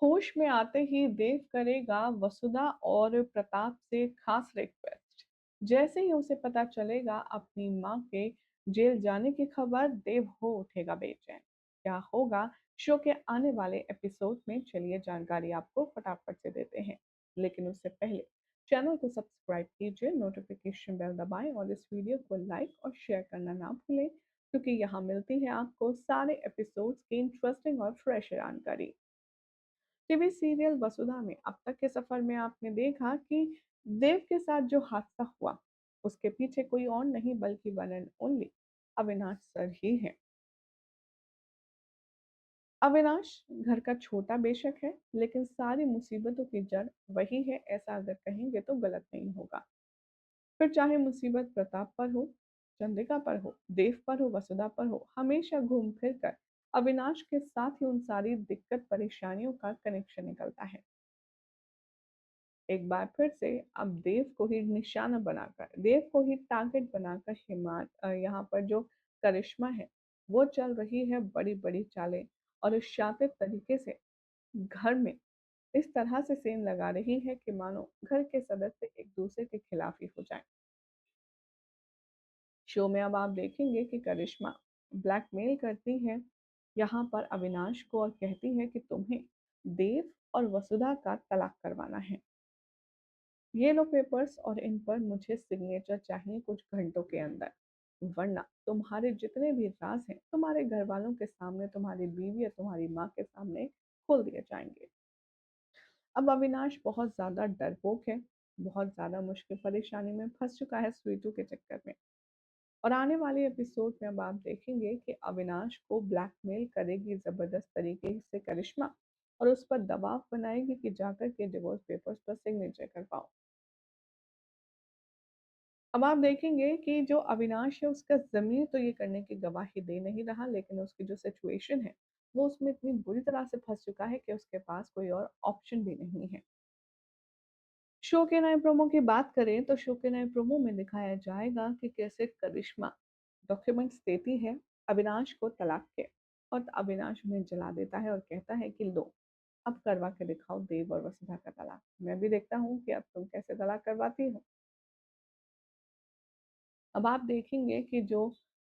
होश में आते ही देव करेगा वसुधा और प्रताप से खास रिक्वेस्ट। जैसे ही उसे पता चलेगा अपनी माँ के जेल जाने की खबर, देव हो उठेगा बेचैन। क्या होगा शो के आने वाले एपिसोड में, चलिए जानकारी आपको फटाफट से देते हैं। लेकिन उससे पहले चैनल को सब्सक्राइब कीजिए, नोटिफिकेशन बेल दबाएं और इस वीडियो को लाइक और शेयर करना ना भूलें, क्योंकि यहाँ मिलती है आपको सारे एपिसोड्स की इंटरेस्टिंग और फ्रेश जानकारी। टीवी सीरियल वसुधा में अब तक के सफर में आपने देखा कि देव के साथ जो हादसा हुआ, उसके पीछे कोई और नहीं बल्कि one and only Avinash sir ही है। अविनाश घर का छोटा बेशक है, लेकिन सारी मुसीबतों की जड़ वही है, ऐसा अगर कहेंगे तो गलत नहीं होगा। फिर चाहे मुसीबत प्रताप पर हो, चंद्रिका पर हो, देव पर हो, वसुधा पर हो, हमेशा घूम फिर कर अविनाश के साथ ही उन सारी दिक्कत परेशानियों का कनेक्शन निकलता है। एक बार फिर से अब देव को ही निशाना बनाकर, देव को ही टारगेट बनाकर यहाँ पर जो करिश्मा है वो चल रही है बड़ी बड़ी चालें, और इस शातिर तरीके से घर में इस तरह से सेम लगा रही है कि मानो घर के सदस्य एक दूसरे के खिलाफ ही हो जाएं। शो में अब आप देखेंगे कि करिश्मा ब्लैकमेल करती है यहाँ पर अविनाश को, और कहती है कि तुम्हें देव और वसुधा का तलाक करवाना है। ये लो पेपर्स, और इन पर मुझे सिग्नेचर चाहिए कुछ घंटों के अंदर, वरना तुम्हारे जितने भी राज हैं तुम्हारे घर वालों के सामने, तुम्हारी बीवी या तुम्हारी माँ के सामने खोल दिए जाएंगे। अब अविनाश बहुत ज्यादा डरपोक है, बहुत ज्यादा मुश्किल परेशानी में फंस चुका है स्वीटू के चक्कर में। और आने वाले एपिसोड में अब आप देखेंगे कि अविनाश को ब्लैकमेल करेगी जबरदस्त तरीके से करिश्मा, और उस पर दबाव बनाएगी कि जाकर के डिवोर्स पेपर्स पर सिग्नेचर करवाओ। अब आप देखेंगे कि जो अविनाश है उसका ज़मीर तो ये करने की गवाही दे नहीं रहा, लेकिन उसकी जो सिचुएशन है वो उसमें इतनी बुरी तरह से फंस चुका है कि उसके पास कोई और ऑप्शन भी नहीं है। शो के नए प्रोमो की बात करें तो शो के नए प्रोमो में दिखाया जाएगा कि कैसे करिश्मा डॉक्यूमेंट्स देती है अविनाश को तलाक के, और अविनाश उन्हें जला देता है और कहता है कि लो, अब करवा के दिखाओ देव और वसुधा का तलाक, मैं भी देखता हूँ कि अब तुम कैसे तलाक करवाती हो। अब आप देखेंगे कि जो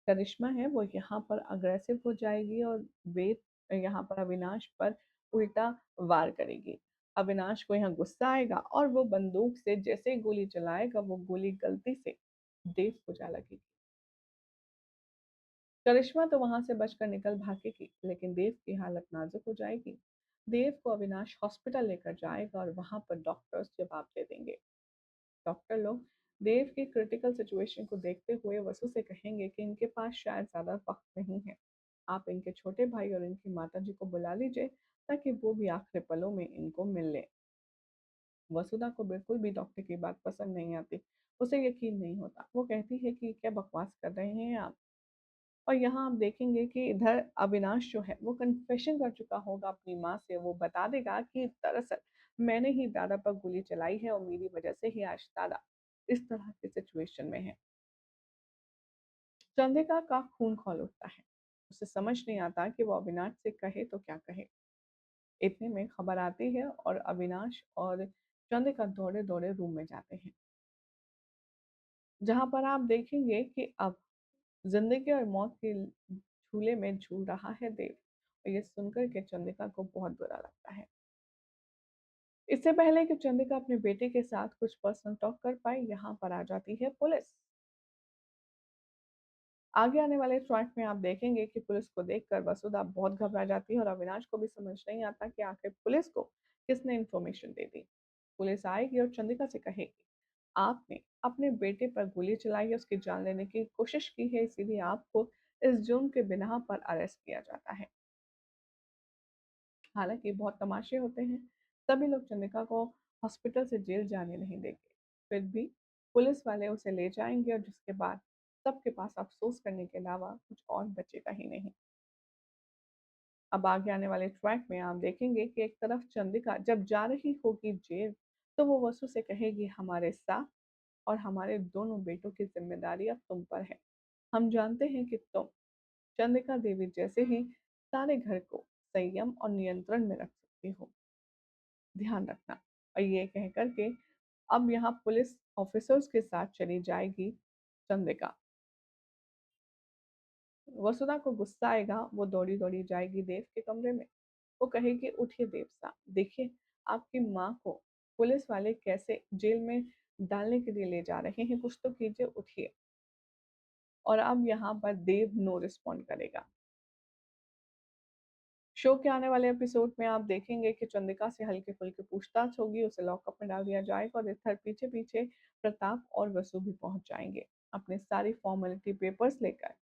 करिश्मा है वो यहाँ पर अग्रेसिव हो जाएगी, और वेद यहाँ पर अविनाश पर उल्टा वार करेगी। अविनाश को यहाँ गुस्सा आएगा और वो बंदूक से जैसे ही गोली चलाएगा, वो गोली गलती से देव को जा लगेगी। करिश्मा तो वहां से बचकर निकल भागेगी, लेकिन देव की हालत नाजुक हो जाएगी। देव को अविनाश हॉस्पिटल लेकर जाएगा और वहां पर डॉक्टर्स जवाब दे देंगे। डॉक्टर लोग देव की क्रिटिकल सिचुएशन को देखते हुए वसु से कहेंगे कि इनके पास शायद ज़्यादा वक्त नहीं है, आप इनके छोटे भाई और इनकी माता जी को बुला लीजिए ताकि वो भी आखिरी पलों में इनको मिल ले। वसुधा को बिल्कुल भी डॉक्टर की बात पसंद नहीं आती, उसे यकीन नहीं होता, वो कहती है कि क्या बकवास कर रहे हैं आप। और यहाँ आप देखेंगे कि इधर अविनाश जो है वो कन्फेशन कर चुका होगा अपनी माँ से, वो बता देगा कि दरअसल मैंने ही दादा पर गोली चलाई है और मेरी वजह से ही आज दादा इस तरह की सिचुएशन में है। चंद्रिका का खून खौल उठता है, उसे समझ नहीं आता कि वो अविनाश से कहे तो क्या कहे। इतने में खबर आती है और अविनाश और चंद्रिका दौड़े दौड़े रूम में जाते हैं, जहां पर आप देखेंगे कि अब जिंदगी और मौत के झूले में झूल रहा है देव, और ये सुनकर के चंद्रिका को बहुत बुरा लगता है। इससे पहले कि चंद्रिका अपने बेटे के साथ कुछ पर्सनल टॉक कर पाए, यहाँ पर आ जाती है पुलिस। आगे आने वाले ट्रैक में आप देखेंगे कि पुलिस को देखकर वसुधा बहुत घबरा जाती है, और अविनाश को भी समझ नहीं आता कि आखिर पुलिस को किसने इन्फॉर्मेशन दे दी। पुलिस आएगी और चंद्रिका से कहेगी, आपने अपने बेटे पर गोली चलाई है, उसकी जान लेने की कोशिश की है, इसीलिए आपको इस जुर्म के बिना पर अरेस्ट किया जाता है। हालांकि बहुत तमाशे होते हैं, सभी लोग चंद्रिका को हॉस्पिटल से जेल जाने नहीं देंगे, फिर भी पुलिस वाले उसे ले जाएंगे, और जिसके बाद सबके पास अफसोस करने के अलावा कुछ और बचेगा ही नहीं। अब आगे आने वाले ट्रैक में आप देखेंगे कि एक तरफ चंद्रिका जब जा रही होगी जेल, तो वो वसु से कहेगी, हमारे साथ और हमारे दोनों बेटों की जिम्मेदारी अब तुम पर है। हम जानते हैं कि तुम चंद्रिका देवी जैसे ही सारे घर को संयम और नियंत्रण में रख सकती हो। ध्यान रखना। और ये कह कर के अब यहाँ पुलिस ऑफिसर्स के साथ चली जाएगी चंद्रिका। वसुधा को गुस्सा आएगा, वो दौड़ी दौड़ी जाएगी देव के कमरे में। वो कहेगी, उठिए देव साहब, देखिए आपकी माँ को पुलिस वाले कैसे जेल में डालने के लिए ले जा रहे हैं, कुछ तो कीजिए, उठिए। और अब यहाँ पर देव नो रिस्पॉन्ड करेगा। शो के आने वाले एपिसोड में आप देखेंगे कि चंद्रिका से हल्के फुल्के पूछताछ होगी, उसे लॉकअप में डाल दिया जाएगा और इधर पीछे पीछे प्रताप और वसु भी पहुंच जाएंगे अपने सारी फॉर्मेलिटी पेपर्स लेकर।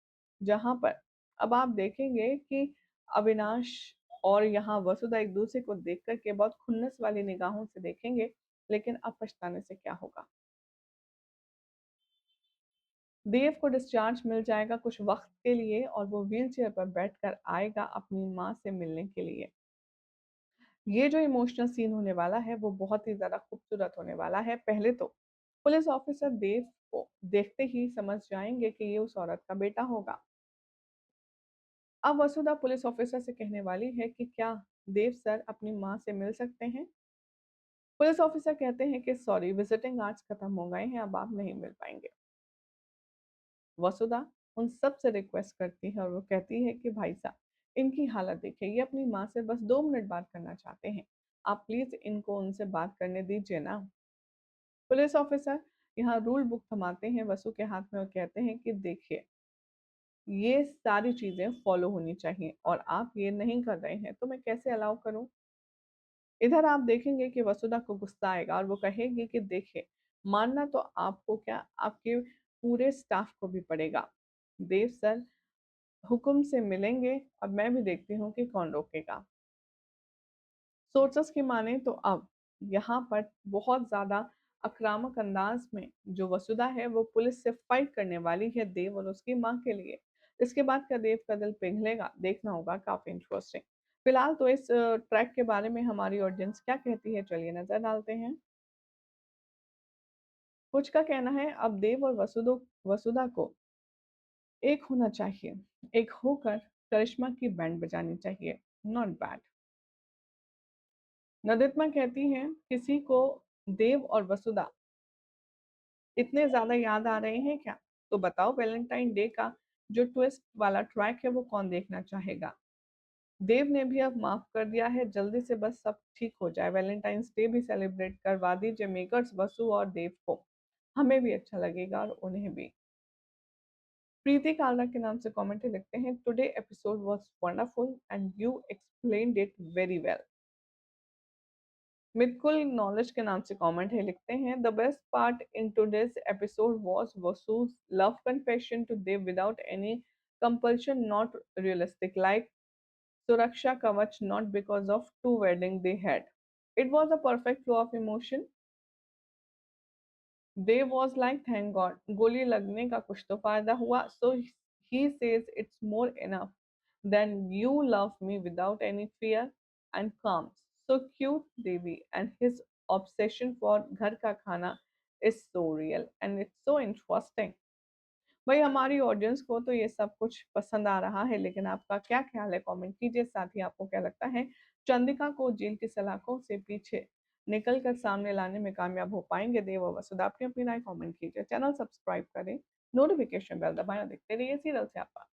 जहां पर अब आप देखेंगे कि अविनाश और यहाँ वसुधा एक दूसरे को देख करके बहुत खुन्नस वाली निगाहों से देखेंगे, लेकिन अब पछताने से क्या होगा। देव को डिस्चार्ज मिल जाएगा कुछ वक्त के लिए और वो व्हीलचेयर पर बैठकर आएगा अपनी माँ से मिलने के लिए। ये जो इमोशनल सीन होने वाला है वो बहुत ही ज़्यादा खूबसूरत होने वाला है। पहले तो पुलिस ऑफिसर देव को देखते ही समझ जाएंगे कि ये उस औरत का बेटा होगा। अब वसुधा पुलिस ऑफिसर से कहने वाली है कि क्या देव सर अपनी माँ से मिल सकते हैं। पुलिस ऑफिसर कहते हैं कि सॉरी, विजिटिंग आवर्स खत्म हो गए हैं, अब आप नहीं मिल पाएंगे। वसुधा उन सब से रिक्वेस्ट करती है और वो कहती है कि भाई साहब, इनकी हालत देखिए, ये अपनी माँ से बस 2 मिनट बात करना चाहते हैं, आप प्लीज इनको उनसे बात करने दीजिए ना। पुलिस ऑफिसर यहाँ रूल बुक थमाते हैं वसु के हाथ में और कहते हैं कि देखिए, ये सारी चीजें फॉलो होनी चाहिए और आप ये नहीं कर रहे हैं तो मैं कैसे अलाउ करूं। इधर आप देखेंगे कि वसुधा को गुस्सा आएगा और वो कहेगी कि देखिए, मानना तो आपको क्या, आपके पूरे स्टाफ को भी पड़ेगा। देव सर हुक्म से मिलेंगे और मैं भी देखती हूँ कि कौन रोकेगा। सोर्सेस की माने तो अब यहाँ पर बहुत ज्यादा आक्रामक अंदाज में जो वसुधा है वो पुलिस से फाइट करने वाली है देव और उसकी माँ के लिए। इसके बाद क्या देव का दिल पिघलेगा, देखना होगा, काफी इंटरेस्टिंग। फिलहाल तो इस ट्रैक के बारे में हमारी ऑडियंस क्या कहती है, चलिए नजर डालते हैं। कुछ का कहना है अब देव और वसुधा को एक होना चाहिए, एक होकर करिश्मा की बैंड बजानी चाहिए। Not bad. नदित्मा कहती हैं, किसी को देव और वसुधा इतने ज्यादा याद आ रहे हैं क्या, तो बताओ वैलेंटाइन डे का जो ट्विस्ट वाला ट्रैक है वो कौन देखना चाहेगा। देव ने भी अब माफ कर दिया है, जल्दी से बस सब ठीक हो जाए, वैलेंटाइंस डे भी सेलिब्रेट करवा दीजिए मेकर्स वसु और देव को, हमें भी अच्छा लगेगा और उन्हें भी। प्रीति कालरा के नाम से कमेंट लिखते हैं, today episode was wonderful and you explained it very well. मितकुल नॉलेज के नाम से कमेंट है, लिखते हैं, the best part in today's episode was Vasu's love confession to Dev without any compulsion, not realistic, like Suraksha Kavach, not because of two wedding they had. It was a perfect flow of emotion. They was like, thank God, गोली लगने का कुछ तो फायदा हुआ. So he says it's more enough than you love me without any fear and calm. So cute, Devi, and his obsession for घर का खाना is so real and it's so interesting. भाई हमारी ऑडियंस को तो ये सब कुछ पसंद आ रहा है, लेकिन आपका क्या ख्याल है, कमेंट कीजिए। साथ ही आपको क्या लगता है, चंद्रिका को जेल की सलाखों से पीछे निकल कर सामने लाने में कामयाब हो पाएंगे देव और वसुधा। अपनी अपनी राय कमेंट कीजिए, चैनल सब्सक्राइब करें, नोटिफिकेशन बेल दबाएं और देखते रहिए सीरियल से आपका